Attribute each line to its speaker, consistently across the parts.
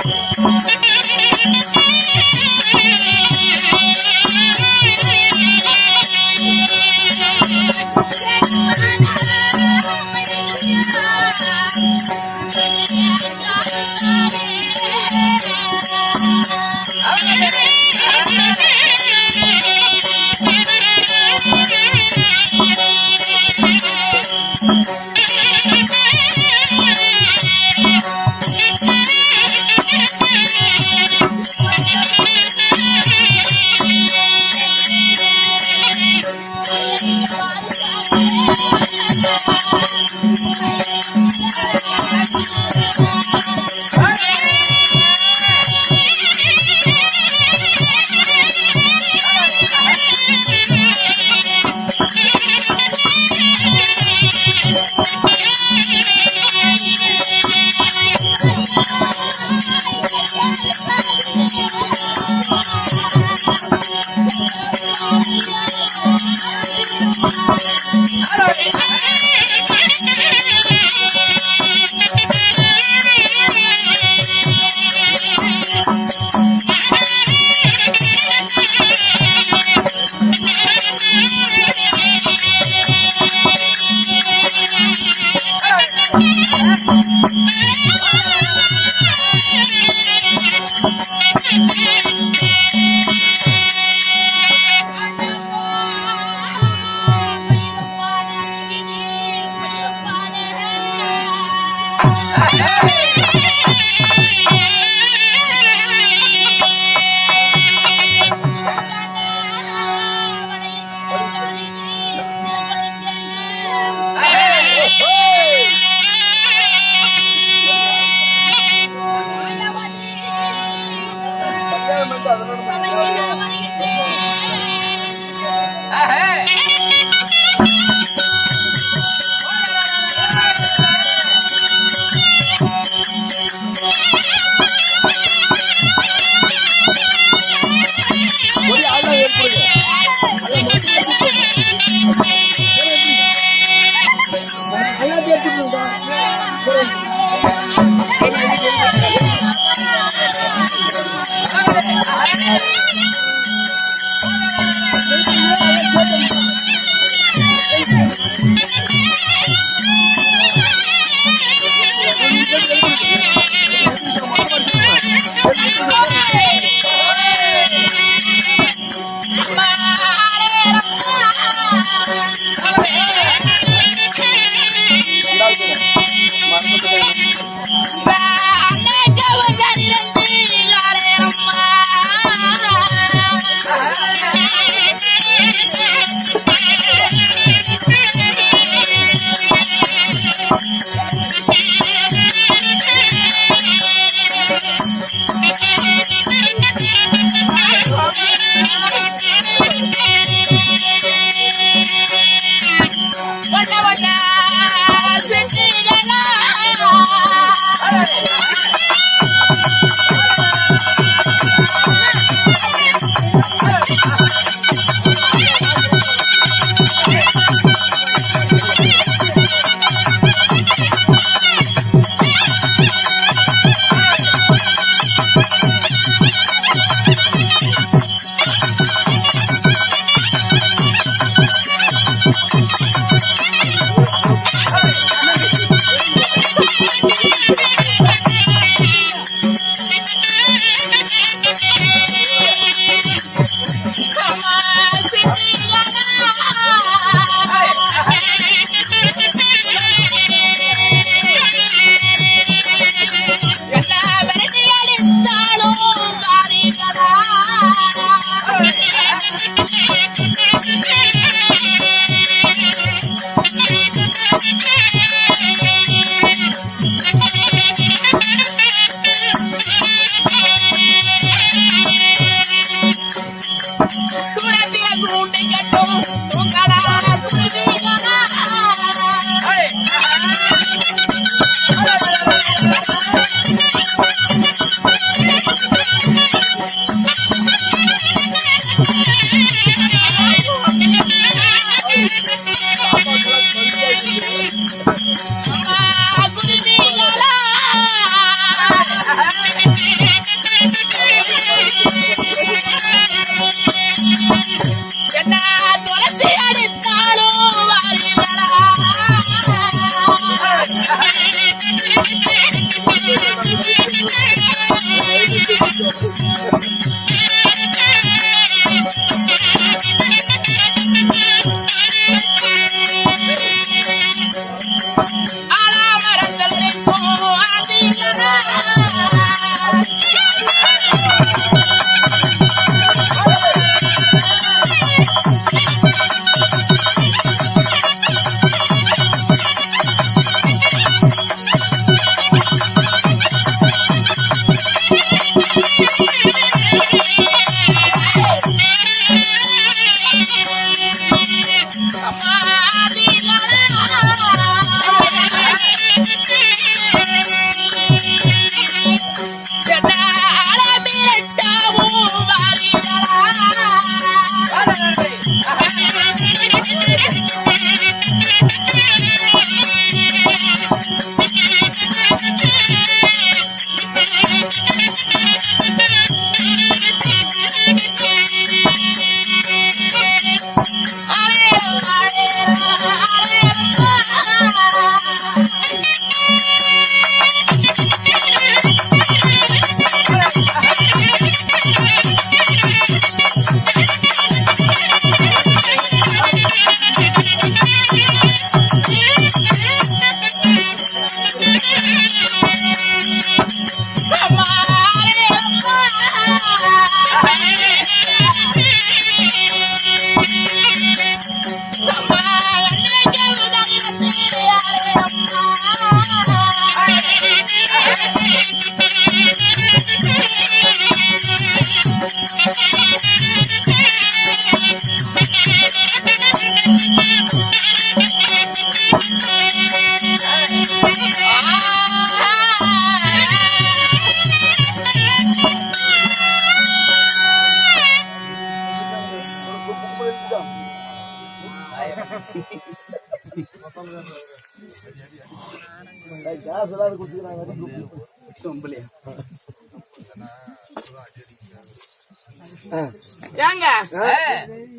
Speaker 1: Hey!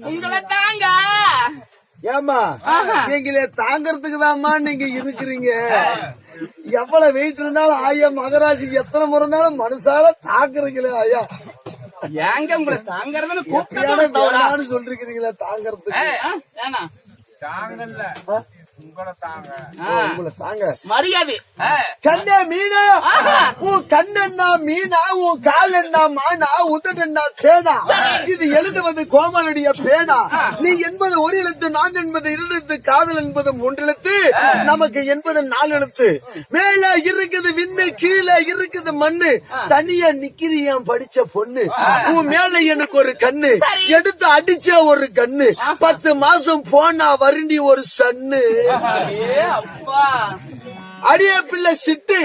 Speaker 1: உங்களை தாங்க
Speaker 2: ஏமா எங்களை தாங்கறதுக்கு தான்மா நீங்க இருக்கிறீங்க. எவ்வளவு வயசுல இருந்தாலும் ஆயா மகராசிக்கு எத்தனை முறை இருந்தாலும் மனசால தாக்குறீங்களே ஐயா.
Speaker 1: ஏங்க உங்களை தாங்கறதுன்னு
Speaker 2: சொல்றீங்களா? தாங்கறதுக்கு
Speaker 1: மரியாதை
Speaker 2: கண்ணே மீனா, உன் கண்ணா மீனா, உன் கால் என்ன மானா, உதடா தேனா. இது எழுதுவது கோமலடிய பேனா. நீ என்பது ஒரு எழுத்து, நான் என்பது இரு எழுத்து, காதல் என்பது மூன்று எழுத்து, நமக்கு என்பது 4 எழுத்து. மேல இருக்குது விண்ணு, கீழே இருக்குது மண்ணு, தனியா நிக்கிறியான் படிச்ச பொண்ணு. உன் மேல எனக்கு ஒரு கண்ணு, எடுத்து அடிச்ச ஒரு கண்ணு, 10 மாசம் போனா வருண்டி ஒரு சன்னு. அடிய பிள்ளை சிட்டு,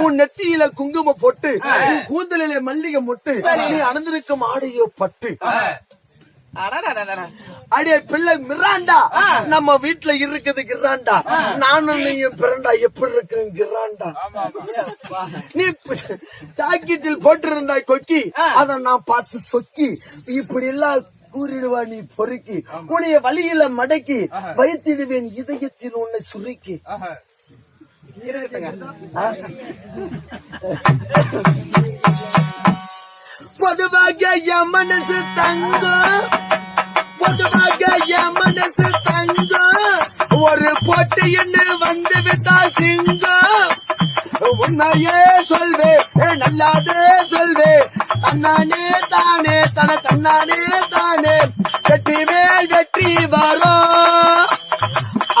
Speaker 2: உன் நெத்தியில குங்கும பொட்டு, உன் கூந்தலில மல்லிகை மொட்டு, நீ அணிந்திருக்கும் ஆடையோ பட்டு. அடிய பிள்ளை மிராண்டா, நம்ம வீட்டுல இருக்குது கிராண்டா, நானும் நீயும் பிறண்டா எப்படி இருக்கு கிராண்டா. நீ ஜாக்கெட்டில் போட்டிருந்தாய் கொக்கி, அத நான் பார்த்து சொக்கி, இப்படி எல்லாம் கூறிடுவா நீ பொறுக்கி, உன்னைய வழியில மடக்கி வைத்திடுவேன் இதயத்தில் உன்னை சுருக்கி. பொதுவாக என் மனசு தங்கம், பொதுவாக என் மனசு தங்கம், ஒரு போட்டு என்ன வந்து விட்டா சிங்கம். உன்னையே சொல்வே நல்லாதே சொல்வே, தன்னானே தானே தன தன்னானே தானே, வெற்றி மேல் வெற்றி வரும்.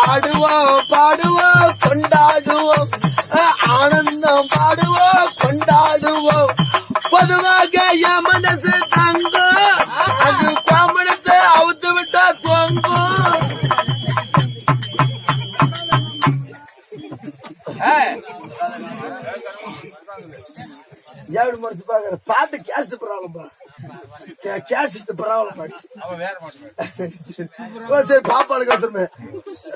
Speaker 2: ஆடுவோம் பாடுவோம் கொண்டாடுவோம், ஆனந்தம் பாடுவோம் கொண்டாடுவோம். பொதுவாக என் மனசு தங்கம், அது காமனத்தை அவுத்து விட்டா தொங்கும். ஏழு மனசு பாக்குற பாட்டு கேஸ்ட் ப்ராப்ளம், கேஸ்ட் ப்ராப்ளம். சரி பாப்பாளுக்கு வச்சுருமே.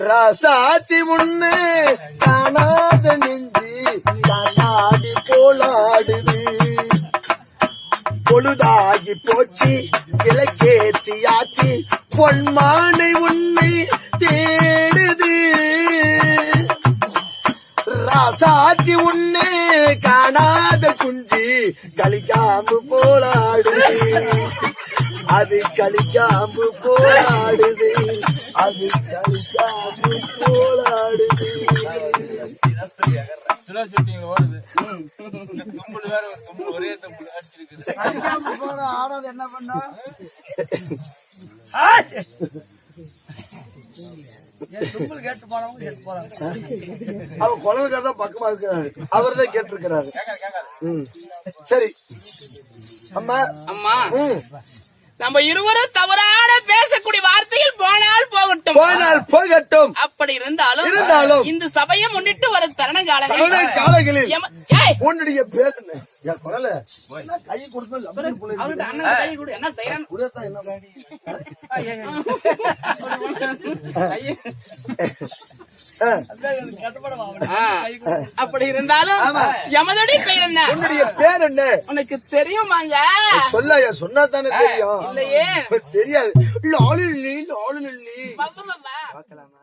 Speaker 2: ராசாத்தி முன்னு காணாத நெஞ்சு காணாடி போலாடுது, பொழுதாகி போச்சு கிழக்கேத்தியாச்சு, பொன்மானை உன்னை தேடுது. சாத்தி உண்ணு காணாத குஞ்சு கலிக்காம்பு போலாடுது அது கலிக்காம்பு போலாடுது அது கலிக்காம்பு போலாடுது
Speaker 3: ஆடாது என்ன பண்ணா கேட்டு போனவங்க கேட்டு போறாங்க.
Speaker 2: அவன் குழந்தைக்கார தான் பக்கமா இருக்கிறாரு அவர் தான் கேட்டிருக்கிறாரு. சரி அம்மா
Speaker 1: அம்மா
Speaker 2: ம்.
Speaker 1: நம்ம இருவரும் தவறான பேசக்கூடிய வார்த்தையில் போனால் போகட்டும்.
Speaker 2: போனால் போகட்டும்.
Speaker 1: அப்படி இருந்தாலும் இந்த சபையை முன்னிட்டு வரும் தருண
Speaker 2: காலங்களில்
Speaker 1: ஏய்,
Speaker 2: உன்னுடைய பேசுன என் குரல கை கொடுத்து
Speaker 1: அவர்கிட்ட அண்ணன் கை கொடு, என்ன செய்யறான்? அப்படி இருந்தாலும் எமதுடைய பெயர் என்ன?
Speaker 2: உன்னுடைய பேர் என்ன?
Speaker 1: உனக்கு தெரியுமாங்க?
Speaker 2: சொல்ல சொன்னா தானே தெரியும்.
Speaker 1: இல்லையே
Speaker 2: தெரியாது. லாலு
Speaker 1: பாப்பா
Speaker 2: பார்க்கலாமா?